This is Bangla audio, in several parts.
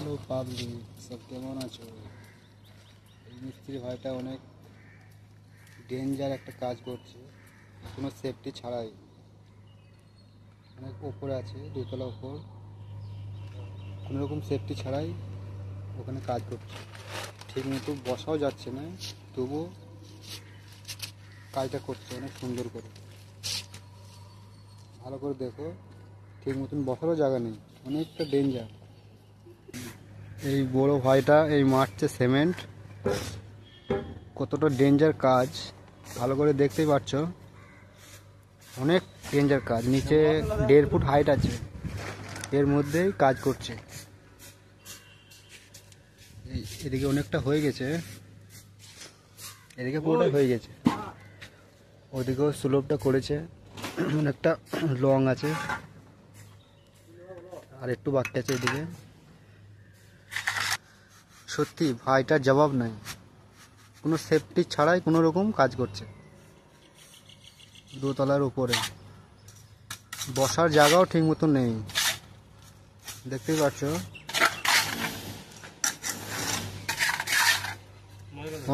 হ্যালো পাবলিক, সব কেমন আছো? এই মিস্ত্রি ভাইটা অনেক ডেঞ্জার একটা কাজ করছে, কোনো সেফটি ছাড়াই। অনেক ওপরে আছে, দুতলা ওপর, কোনো রকম সেফটি ছাড়াই ওখানে কাজ করছে। ঠিক মতো বসাও যাচ্ছে না, তবুও কাজটা করছে অনেক সুন্দর করে। ভালো করে দেখো, ঠিক মতন বসারও জায়গা নেই, অনেকটা ডেঞ্জার। এই বড় ভাইটা এই মারছে সিমেন্ট, কতটা ডেঞ্জার কাজ ভালো করে দেখতেই পাচ্ছ। অনেক ডেঞ্জার কাজ, নিচে 1.5 ফুট হাইট আছে, এর মধ্যেই কাজ করছে। এদিকে অনেকটা হয়ে গেছে, এদিকে পুরোটা হয়ে গেছে, ওদিকেও স্লোপটা করেছে, অনেকটা লং আছে, আর একটু বাকি আছে এদিকে। সত্যি ভাইটার জবাব নাই, কোনো সেফটি ছাড়াই কোনো রকম কাজ করছে। দোতলার উপরে বসার জায়গাও ঠিক মতো নেই, দেখতেই পাচ্ছ।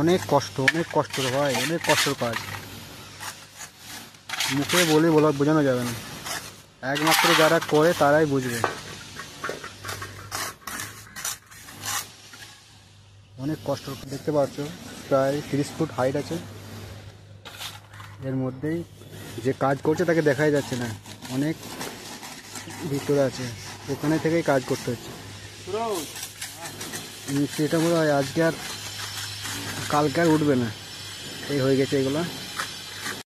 অনেক কষ্ট ভাই, অনেক কষ্টের কাজ, মুখে বোঝানো যাবে না, একমাত্র যারা করে তারাই বুঝবে। অনেক কষ্ট দেখতে পাচ্ছ, প্রায় 30 ফুট হাইট আছে, এর মধ্যেই যে কাজ করছে তাকে দেখাই যাচ্ছে না, অনেক ভিতরে আছে, ওখানে থেকেই কাজ করতে হচ্ছে। মিস্ত্রিটা মনে হয় আজকে আর কালকে আর উঠবে না, এই হয়ে গেছে এগুলো।